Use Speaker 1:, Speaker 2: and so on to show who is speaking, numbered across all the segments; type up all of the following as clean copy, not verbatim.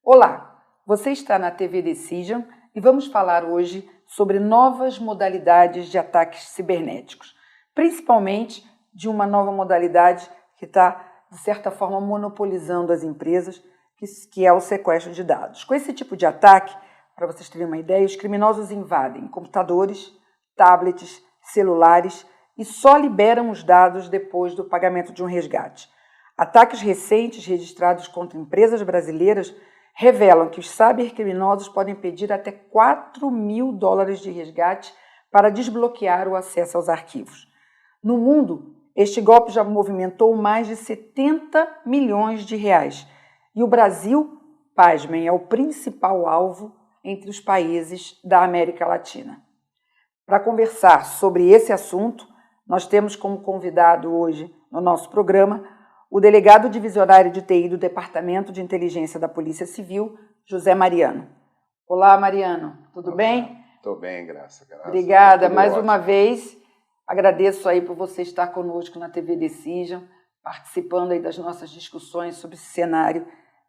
Speaker 1: Olá, você está na TV Decision e vamos falar hoje sobre novas modalidades de ataques cibernéticos, principalmente de uma nova modalidade que está, de certa forma, monopolizando as empresas, que é o sequestro de dados. Com esse tipo de ataque, para vocês terem uma ideia, os criminosos invadem computadores, tablets, celulares e só liberam os dados depois do pagamento de um resgate. Ataques recentes registrados contra empresas brasileiras revelam que os cybercriminosos podem pedir até $4.000 de resgate para desbloquear o acesso aos arquivos. No mundo, este golpe já movimentou mais de 70 milhões de reais. E o Brasil, pasmem, é o principal alvo entre os países da América Latina. Para conversar sobre esse assunto, nós temos como convidado hoje no nosso programa o delegado divisionário de TI do Departamento de Inteligência da Polícia Civil, José Mariano. Olá, Mariano, tudo bem?
Speaker 2: Estou bem, graças.
Speaker 1: Obrigada, mais uma vez. Agradeço aí por você estar conosco na TV Decision, participando aí das nossas discussões sobre esse cenário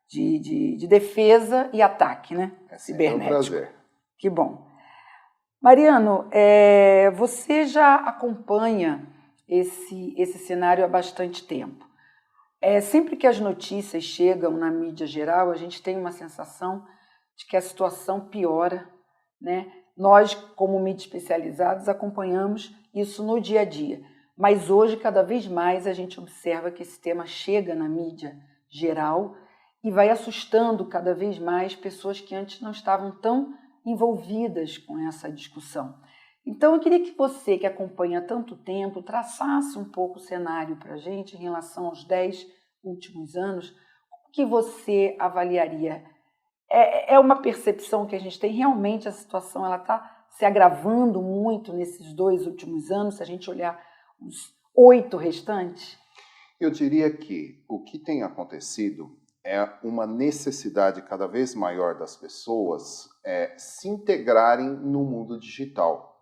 Speaker 1: de defesa e ataque, né? Cibernético.
Speaker 2: É um prazer.
Speaker 1: Que bom. Mariano, você já acompanha esse cenário há bastante tempo. Sempre que as notícias chegam na mídia geral, a gente tem uma sensação de que a situação piora, né? Nós, como mídia especializados, acompanhamos isso no dia a dia. Mas hoje, cada vez mais, a gente observa que esse tema chega na mídia geral e vai assustando cada vez mais pessoas que antes não estavam tão envolvidas com essa discussão. Então, eu queria que você, que acompanha há tanto tempo, traçasse um pouco o cenário para a gente em relação aos 10 últimos anos. Como que você avaliaria? É uma percepção que a gente tem? Realmente a situação está se agravando muito nesses 2 últimos anos, se a gente olhar os 8 restantes?
Speaker 2: Eu diria que o que tem acontecido é uma necessidade cada vez maior das pessoas se integrarem no mundo digital.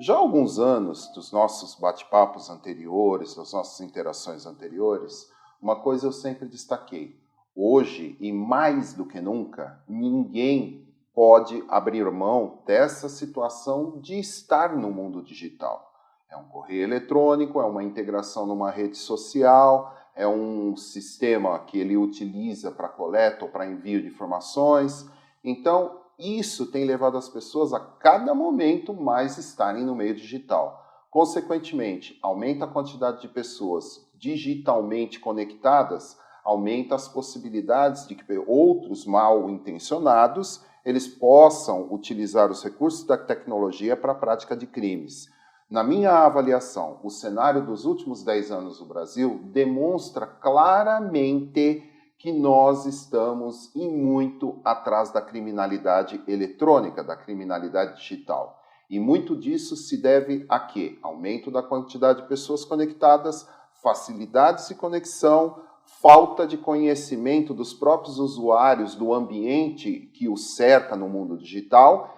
Speaker 2: Já há alguns anos, dos nossos bate-papos anteriores, das nossas interações anteriores, uma coisa eu sempre destaquei. Hoje, e mais do que nunca, ninguém pode abrir mão dessa situação de estar no mundo digital. É um correio eletrônico, é uma integração numa rede social, é um sistema que ele utiliza para coleta ou para envio de informações. Então, isso tem levado as pessoas a cada momento mais estarem no meio digital. Consequentemente, aumenta a quantidade de pessoas digitalmente conectadas, aumenta as possibilidades de que outros mal intencionados eles possam utilizar os recursos da tecnologia para a prática de crimes. Na minha avaliação, o cenário dos últimos 10 anos do Brasil demonstra claramente que nós estamos e muito atrás da criminalidade eletrônica, da criminalidade digital. E muito disso se deve a quê? Aumento da quantidade de pessoas conectadas, facilidades de conexão, falta de conhecimento dos próprios usuários do ambiente que os cerca no mundo digital,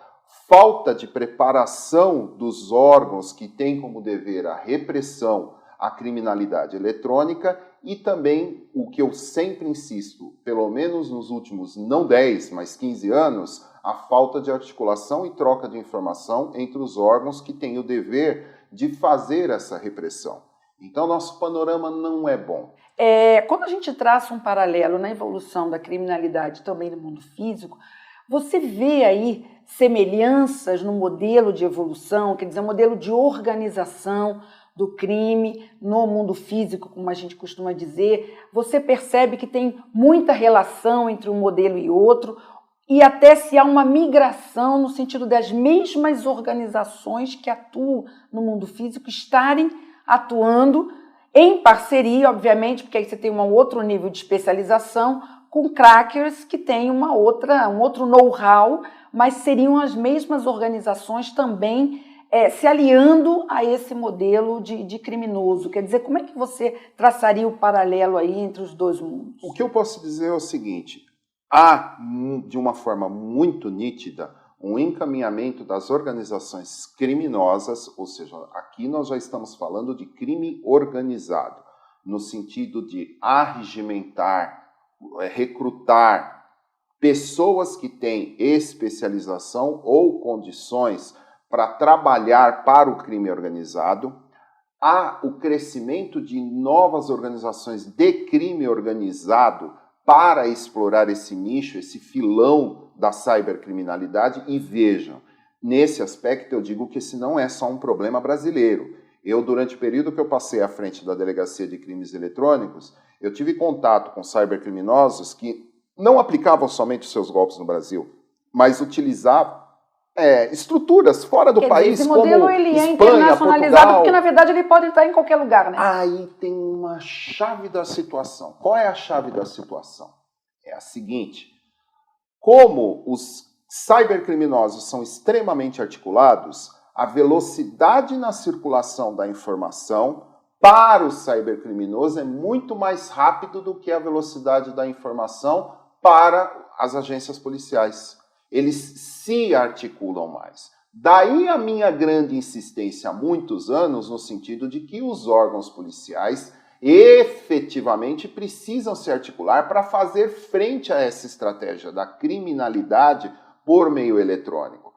Speaker 2: falta de preparação dos órgãos que têm como dever a repressão à criminalidade eletrônica e também o que eu sempre insisto, pelo menos nos últimos não 10, mas 15 anos, a falta de articulação e troca de informação entre os órgãos que têm o dever de fazer essa repressão. Então, nosso panorama não é bom.
Speaker 1: Quando a gente traça um paralelo na evolução da criminalidade também no mundo físico, você vê aí semelhanças no modelo de evolução, quer dizer, um modelo de organização do crime no mundo físico, como a gente costuma dizer? Você percebe que tem muita relação entre um modelo e outro, e até se há uma migração no sentido das mesmas organizações que atuam no mundo físico estarem atuando em parceria, obviamente, porque aí você tem um outro nível de especialização, com crackers que têm um outro know-how, mas seriam as mesmas organizações também se aliando a esse modelo de criminoso. Quer dizer, como é que você traçaria o paralelo aí entre os dois mundos?
Speaker 2: O que eu posso dizer é o seguinte: há, de uma forma muito nítida, um encaminhamento das organizações criminosas, ou seja, aqui nós já estamos falando de crime organizado, no sentido de arregimentar, recrutar, pessoas que têm especialização ou condições para trabalhar para o crime organizado. Há o crescimento de novas organizações de crime organizado para explorar esse nicho, esse filão da cibercriminalidade. E vejam, nesse aspecto eu digo que esse não é só um problema brasileiro. Eu, durante o período que eu passei à frente da Delegacia de Crimes Eletrônicos, eu tive contato com cibercriminosos que não aplicavam somente os seus golpes no Brasil, mas utilizavam estruturas fora do país,
Speaker 1: esse modelo ele é
Speaker 2: Espanha,
Speaker 1: internacionalizado,
Speaker 2: Portugal.
Speaker 1: porque na verdade ele pode estar em qualquer lugar, né?
Speaker 2: Aí tem uma chave da situação. Qual é a chave da situação? É a seguinte: como os cibercriminosos são extremamente articulados, a velocidade na circulação da informação para o cibercriminoso é muito mais rápido do que a velocidade da informação para as agências policiais. Eles se articulam mais. Daí a minha grande insistência há muitos anos no sentido de que os órgãos policiais efetivamente precisam se articular para fazer frente a essa estratégia da criminalidade por meio eletrônico.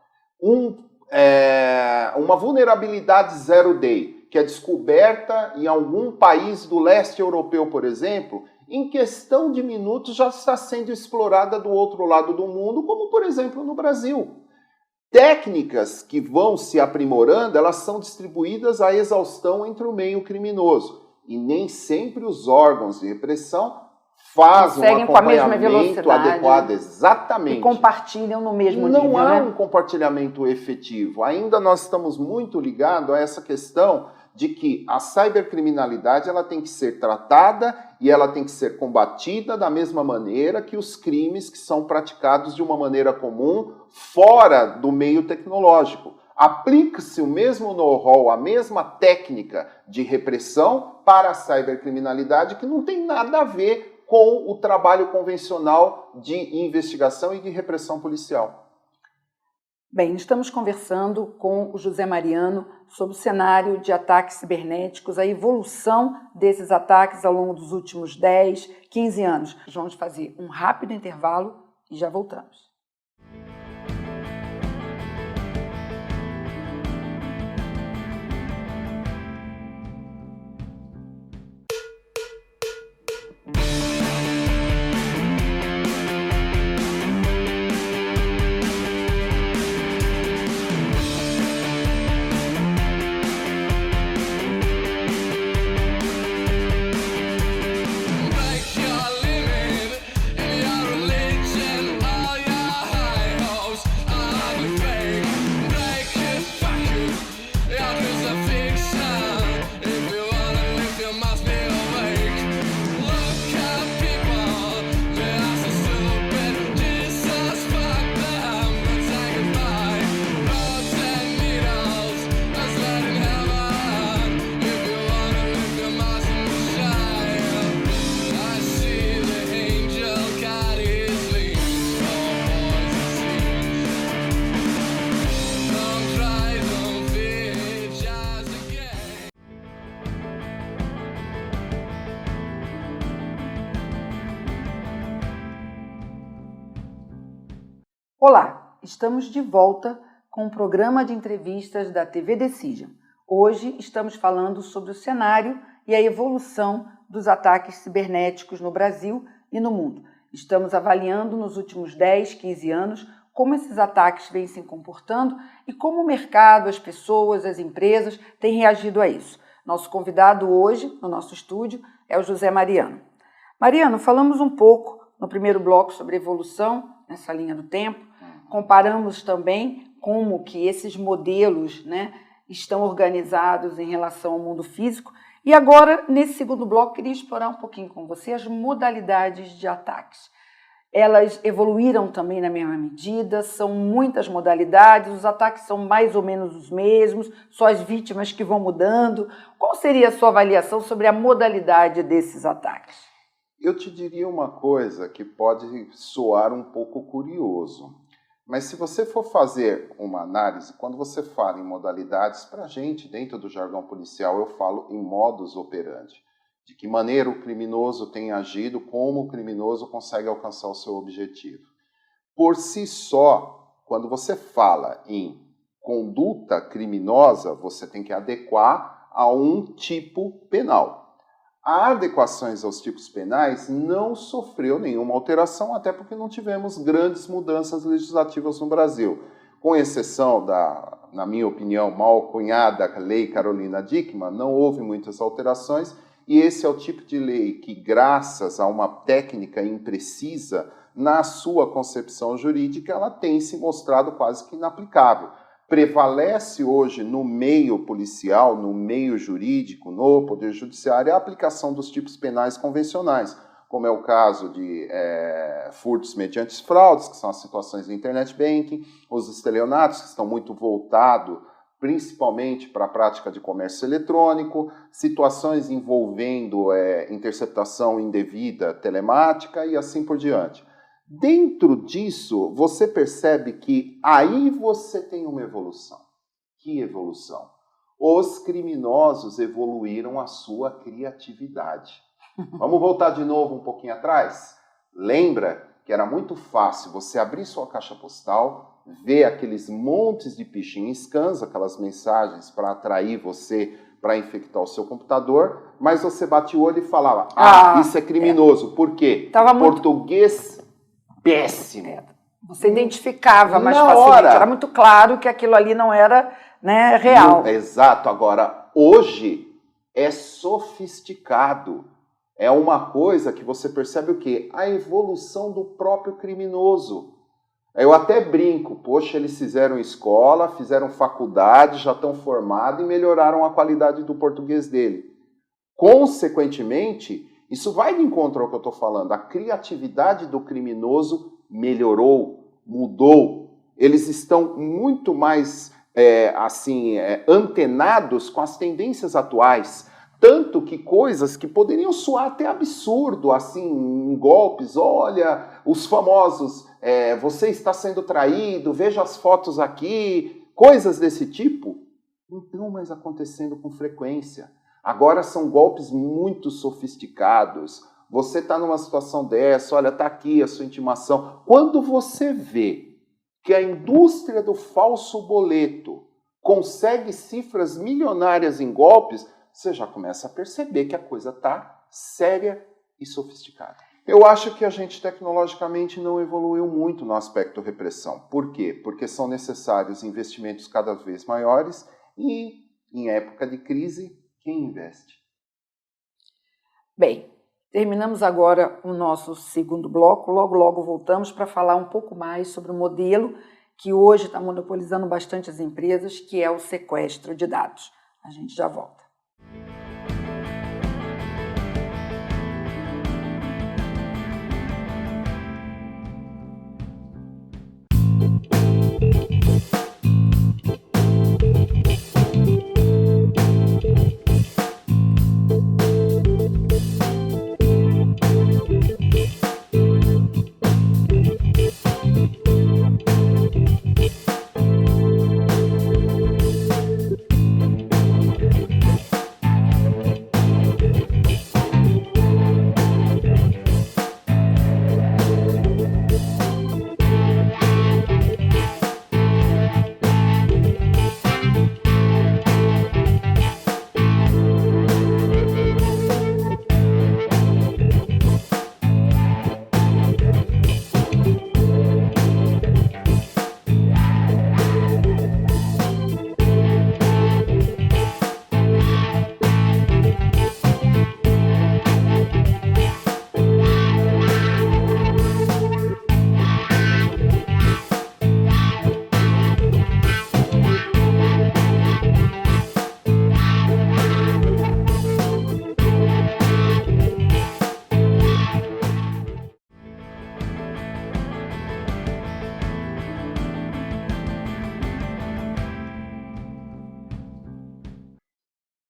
Speaker 2: Uma vulnerabilidade zero day, que é descoberta em algum país do leste europeu, por exemplo, em questão de minutos já está sendo explorada do outro lado do mundo, como por exemplo no Brasil. Técnicas que vão se aprimorando, elas são distribuídas à exaustão entre o meio criminoso. E nem sempre os órgãos de repressão fazem um acompanhamento adequado. Exatamente.
Speaker 1: E compartilham no mesmo nível.
Speaker 2: Não há um compartilhamento efetivo. Ainda nós estamos muito ligados a essa questão de que a cibercriminalidade ela tem que ser tratada e ela tem que ser combatida da mesma maneira que os crimes que são praticados de uma maneira comum fora do meio tecnológico. Aplica-se o mesmo know-how, a mesma técnica de repressão para a cibercriminalidade, que não tem nada a ver com o trabalho convencional de investigação e de repressão policial.
Speaker 1: Bem, estamos conversando com o José Mariano sobre o cenário de ataques cibernéticos, a evolução desses ataques ao longo dos últimos 10, 15 anos. Vamos fazer um rápido intervalo e já voltamos. Olá, estamos de volta com o programa de entrevistas da TV Decision. Hoje estamos falando sobre o cenário e a evolução dos ataques cibernéticos no Brasil e no mundo. Estamos avaliando nos últimos 10, 15 anos como esses ataques vêm se comportando e como o mercado, as pessoas, as empresas têm reagido a isso. Nosso convidado hoje, no nosso estúdio, é o José Mariano. Mariano, falamos um pouco no primeiro bloco sobre evolução nessa linha do tempo. Comparamos também como que esses modelos, né, estão organizados em relação ao mundo físico. E agora, nesse segundo bloco, queria explorar um pouquinho com você as modalidades de ataques. Elas evoluíram também na mesma medida, são muitas modalidades, os ataques são mais ou menos os mesmos, só as vítimas que vão mudando. Qual seria a sua avaliação sobre a modalidade desses ataques?
Speaker 2: Eu te diria uma coisa que pode soar um pouco curioso. Mas se você for fazer uma análise, quando você fala em modalidades, para a gente, dentro do jargão policial, eu falo em modus operandi. De que maneira o criminoso tem agido, como o criminoso consegue alcançar o seu objetivo. Por si só, quando você fala em conduta criminosa, você tem que adequar a um tipo penal. A adequações aos tipos penais não sofreu nenhuma alteração, até porque não tivemos grandes mudanças legislativas no Brasil, com exceção da, na minha opinião, mal cunhada Lei Carolina Dickmann, não houve muitas alterações, e esse é o tipo de lei que, graças a uma técnica imprecisa, na sua concepção jurídica, ela tem se mostrado quase que inaplicável. Prevalece hoje no meio policial, no meio jurídico, no Poder Judiciário, a aplicação dos tipos penais convencionais, como é o caso de furtos mediante fraudes, que são as situações de internet banking, os estelionatos, que estão muito voltados principalmente para a prática de comércio eletrônico, situações envolvendo interceptação indevida telemática e assim por diante. Dentro disso, você percebe que aí você tem uma evolução. Que evolução? Os criminosos evoluíram a sua criatividade. Vamos voltar de novo um pouquinho atrás? Lembra que era muito fácil você abrir sua caixa postal, ver aqueles montes de phishing scans, aquelas mensagens para atrair você para infectar o seu computador, mas você bate o olho e falava, isso é criminoso. Por quê? Português péssimo.
Speaker 1: Você identificava mais
Speaker 2: Na
Speaker 1: facilmente,
Speaker 2: hora.
Speaker 1: era muito claro que aquilo ali não era, né, real.
Speaker 2: Exato. Agora, hoje é sofisticado. É uma coisa que você percebe o quê? A evolução do próprio criminoso. Eu até brinco, poxa, eles fizeram escola, fizeram faculdade, já estão formados e melhoraram a qualidade do português dele. Consequentemente, isso vai de encontro ao que eu estou falando. A criatividade do criminoso melhorou, mudou. Eles estão muito mais antenados com as tendências atuais. Tanto que coisas que poderiam soar até absurdo, assim, em golpes, olha, os famosos, você está sendo traído, veja as fotos aqui, coisas desse tipo, não estão mais acontecendo com frequência. Agora são golpes muito sofisticados. Você está numa situação dessa, olha, está aqui a sua intimação. Quando você vê que a indústria do falso boleto consegue cifras milionárias em golpes, você já começa a perceber que a coisa está séria e sofisticada. Eu acho que a gente tecnologicamente não evoluiu muito no aspecto repressão. Por quê? Porque são necessários investimentos cada vez maiores e, em época de crise, quem investe?
Speaker 1: Bem, terminamos agora o nosso segundo bloco. Logo voltamos para falar um pouco mais sobre o modelo que hoje está monopolizando bastante as empresas, que é o sequestro de dados. A gente já volta.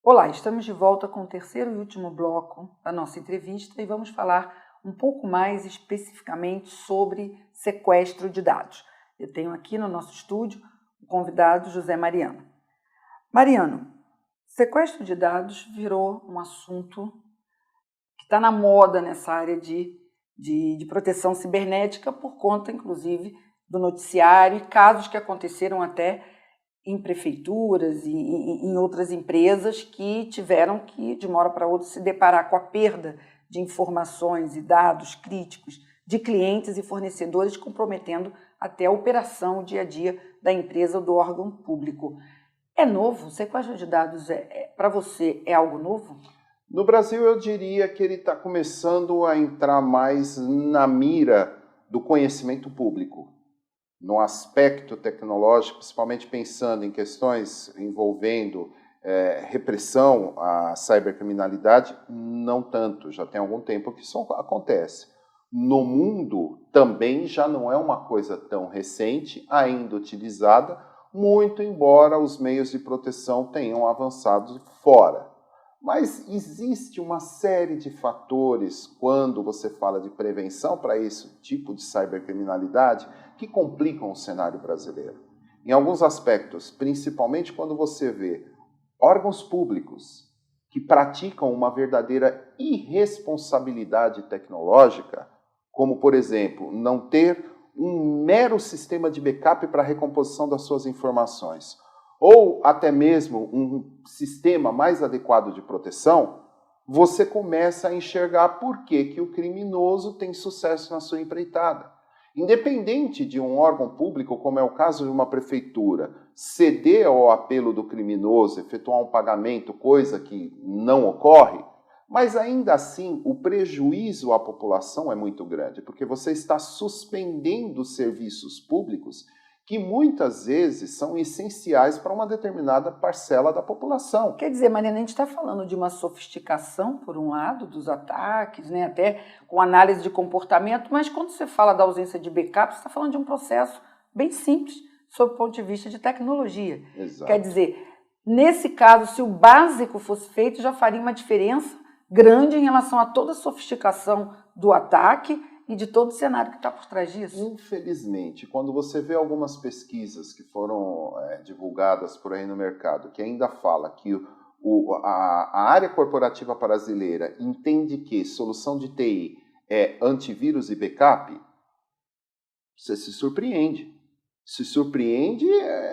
Speaker 1: Olá, estamos de volta com o terceiro e último bloco da nossa entrevista e vamos falar um pouco mais especificamente sobre sequestro de dados. Eu tenho aqui no nosso estúdio o convidado José Mariano. Mariano, sequestro de dados virou um assunto que está na moda nessa área de de proteção cibernética por conta, inclusive, do noticiário e casos que aconteceram até em prefeituras e em outras empresas que tiveram que, de uma hora para outra, se deparar com a perda de informações e dados críticos de clientes e fornecedores, comprometendo até a operação, o dia a dia da empresa ou do órgão público. É novo? Sequestro de dados, para você, é algo novo?
Speaker 2: No Brasil, eu diria que ele está começando a entrar mais na mira do conhecimento público, no aspecto tecnológico, principalmente pensando em questões envolvendo repressão à cibercriminalidade, não tanto, já tem algum tempo que isso acontece. No mundo, também já não é uma coisa tão recente, ainda utilizada, muito embora os meios de proteção tenham avançado fora. Mas existe uma série de fatores quando você fala de prevenção para esse tipo de cibercriminalidade que complicam o cenário brasileiro. Em alguns aspectos, principalmente quando você vê órgãos públicos que praticam uma verdadeira irresponsabilidade tecnológica, como, por exemplo, não ter um mero sistema de backup para a recomposição das suas informações, ou até mesmo um sistema mais adequado de proteção, você começa a enxergar por que o criminoso tem sucesso na sua empreitada. Independente de um órgão público, como é o caso de uma prefeitura, ceder ao apelo do criminoso, efetuar um pagamento, coisa que não ocorre, mas ainda assim o prejuízo à população é muito grande, porque você está suspendendo serviços públicos que muitas vezes são essenciais para uma determinada parcela da população.
Speaker 1: Quer dizer, Mariana, a gente está falando de uma sofisticação, por um lado, dos ataques, né, até com análise de comportamento, mas quando você fala da ausência de backup, você está falando de um processo bem simples, sob o ponto de vista de tecnologia.
Speaker 2: Exato.
Speaker 1: Quer dizer, nesse caso, se o básico fosse feito, já faria uma diferença grande em relação a toda a sofisticação do ataque e de todo o cenário que está por trás disso?
Speaker 2: Infelizmente, quando você vê algumas pesquisas que foram divulgadas por aí no mercado, que ainda fala que a área corporativa brasileira entende que solução de TI é antivírus e backup, você se surpreende. Se surpreende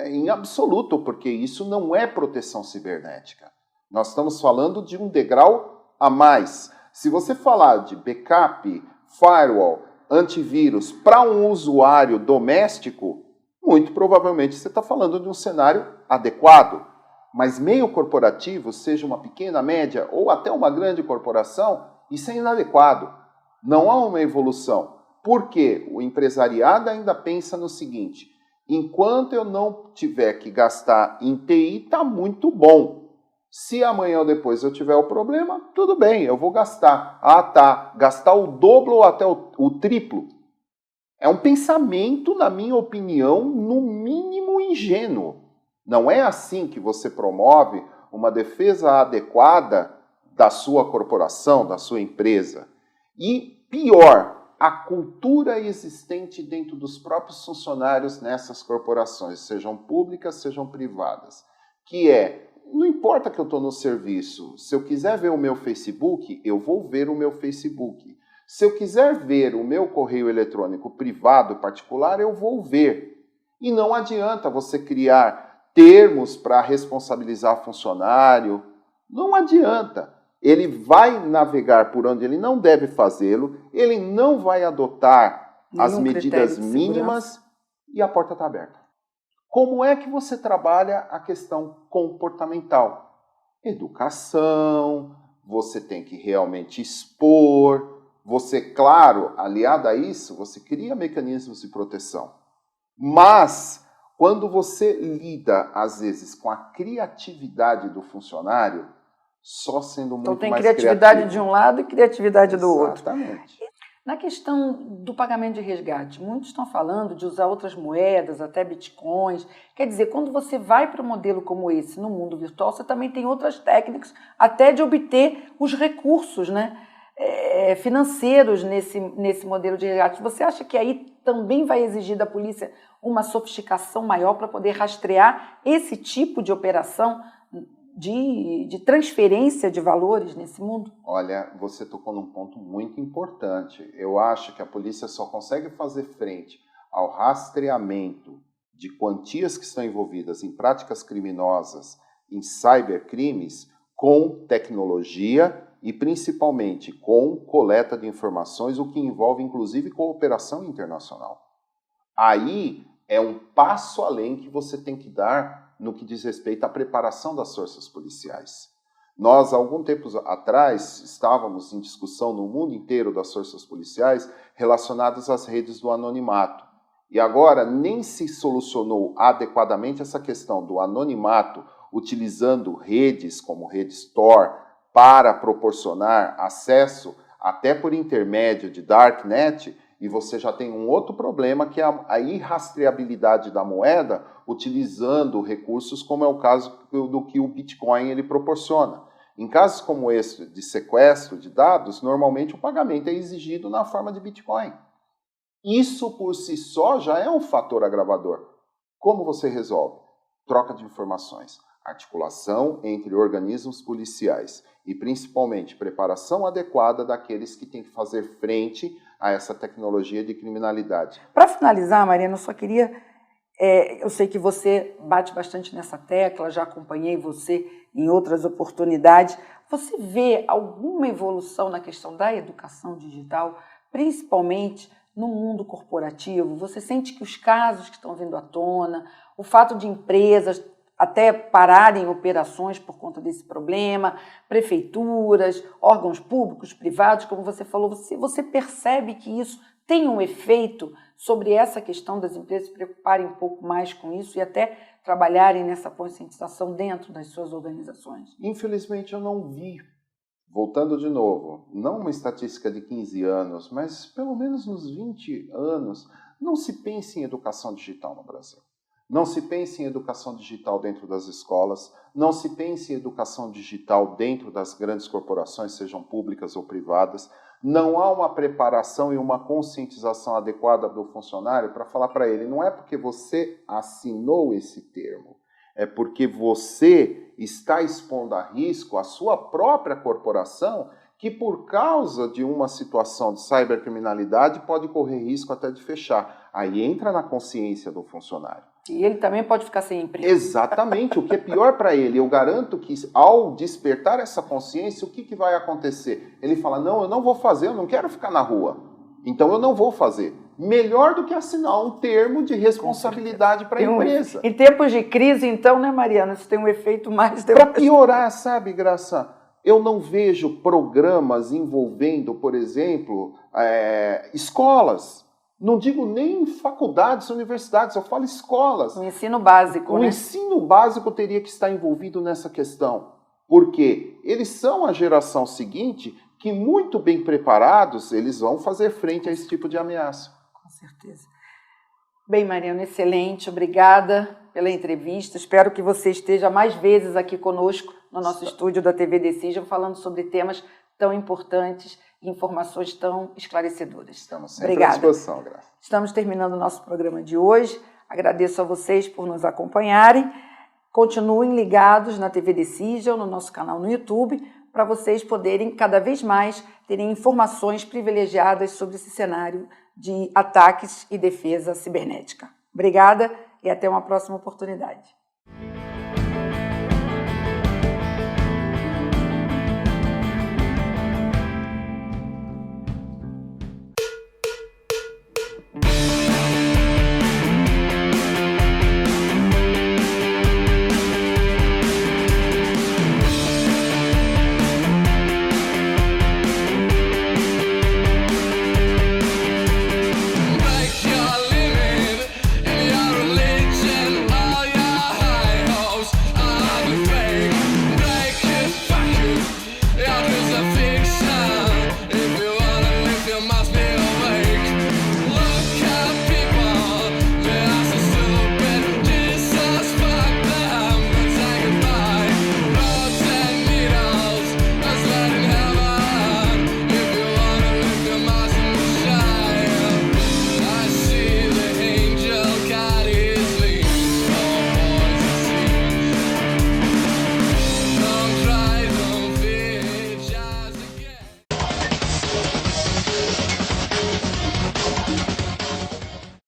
Speaker 2: em absoluto, porque isso não é proteção cibernética. Nós estamos falando de um degrau a mais. Se você falar de backup, firewall, antivírus para um usuário doméstico, muito provavelmente você está falando de um cenário adequado. Mas meio corporativo, seja uma pequena, média ou até uma grande corporação, isso é inadequado. Não há uma evolução. Porque o empresariado ainda pensa no seguinte: enquanto eu não tiver que gastar em TI, está muito bom. Se amanhã ou depois eu tiver o problema, tudo bem, eu vou gastar. Ah, tá, gastar o dobro ou até o triplo. É um pensamento, na minha opinião, no mínimo ingênuo. Não é assim que você promove uma defesa adequada da sua corporação, da sua empresa. E pior, a cultura existente dentro dos próprios funcionários nessas corporações, sejam públicas, sejam privadas, que é: não importa que eu estou no serviço, se eu quiser ver o meu Facebook, eu vou ver o meu Facebook. Se eu quiser ver o meu correio eletrônico privado, particular, eu vou ver. E não adianta você criar termos para responsabilizar funcionário. Não adianta. Ele vai navegar por onde ele não deve fazê-lo, ele não vai adotar as medidas mínimas e a porta está aberta. Como é que você trabalha a questão comportamental? Educação, você tem que realmente expor, você, claro, aliado a isso, você cria mecanismos de proteção. Mas, quando você lida, às vezes, com a criatividade do funcionário, só sendo muito mais criativo.
Speaker 1: Então tem criatividade de um lado e criatividade do outro.
Speaker 2: Exatamente.
Speaker 1: Na questão do pagamento de resgate, muitos estão falando de usar outras moedas, até bitcoins. Quer dizer, quando você vai para um modelo como esse no mundo virtual, você também tem outras técnicas até de obter os recursos, né, financeiros nesse modelo de resgate. Você acha que aí também vai exigir da polícia uma sofisticação maior para poder rastrear esse tipo de operação de transferência de valores nesse mundo?
Speaker 2: Olha, você tocou num ponto muito importante. Eu acho que a polícia só consegue fazer frente ao rastreamento de quantias que estão envolvidas em práticas criminosas, em cybercrimes, com tecnologia e principalmente com coleta de informações, o que envolve inclusive cooperação internacional. Aí é um passo além que você tem que dar no que diz respeito à preparação das forças policiais. Nós, há algum tempo atrás, estávamos em discussão no mundo inteiro das forças policiais relacionadas às redes do anonimato. E agora nem se solucionou adequadamente essa questão do anonimato, utilizando redes como redes Tor para proporcionar acesso até por intermédio de Darknet, e você já tem um outro problema que é a irrastreabilidade da moeda utilizando recursos como é o caso do que o Bitcoin ele proporciona. Em casos como esse de sequestro de dados, normalmente o pagamento é exigido na forma de Bitcoin. Isso por si só já é um fator agravador. Como você resolve? Troca de informações, articulação entre organismos policiais e principalmente preparação adequada daqueles que têm que fazer frente a essa tecnologia de criminalidade.
Speaker 1: Para finalizar, Mariana, eu só queria... eu sei que você bate bastante nessa tecla, já acompanhei você em outras oportunidades. Você vê alguma evolução na questão da educação digital, principalmente no mundo corporativo? Você sente que os casos que estão vindo à tona, o fato de empresas até pararem operações por conta desse problema, prefeituras, órgãos públicos, privados, como você falou, você percebe que isso tem um efeito sobre essa questão das empresas se preocuparem um pouco mais com isso e até trabalharem nessa conscientização dentro das suas organizações?
Speaker 2: Infelizmente eu não vi, voltando de novo, não uma estatística de 15 anos, mas pelo menos nos 20 anos, não se pensa em educação digital no Brasil. Não se pensa em educação digital dentro das escolas, não se pensa em educação digital dentro das grandes corporações, sejam públicas ou privadas. Não há uma preparação e uma conscientização adequada do funcionário para falar para ele, não é porque você assinou esse termo, é porque você está expondo a risco a sua própria corporação, que por causa de uma situação de cibercriminalidade pode correr risco até de fechar. Aí entra na consciência do funcionário.
Speaker 1: E ele também pode ficar sem emprego.
Speaker 2: Exatamente, o que é pior para ele. Eu garanto que ao despertar essa consciência, o que vai acontecer? Ele fala, não, eu não vou fazer, eu não quero ficar na rua. Então eu não vou fazer. Melhor do que assinar um termo de responsabilidade para a empresa.
Speaker 1: Em tempos de crise, então, né, Mariana, isso tem um efeito mais...
Speaker 2: Para piorar, sabe, Graça? Eu não vejo programas envolvendo, por exemplo, escolas. Não digo nem faculdades, universidades, eu falo escolas.
Speaker 1: O ensino básico,
Speaker 2: O ensino básico teria que estar envolvido nessa questão. Porque eles são a geração seguinte que, muito bem preparados, eles vão fazer frente a esse tipo de ameaça.
Speaker 1: Com certeza. Bem, Mariana, excelente. Obrigada pela entrevista. Espero que você esteja mais vezes aqui conosco no nosso estúdio da TV Decision, falando sobre temas tão importantes e informações tão esclarecedoras.
Speaker 2: Estamos sempre à disposição, Graça.
Speaker 1: Estamos terminando o nosso programa de hoje. Agradeço a vocês por nos acompanharem. Continuem ligados na TV Decision, no nosso canal no YouTube, para vocês poderem cada vez mais terem informações privilegiadas sobre esse cenário de ataques e defesa cibernética. Obrigada e até uma próxima oportunidade.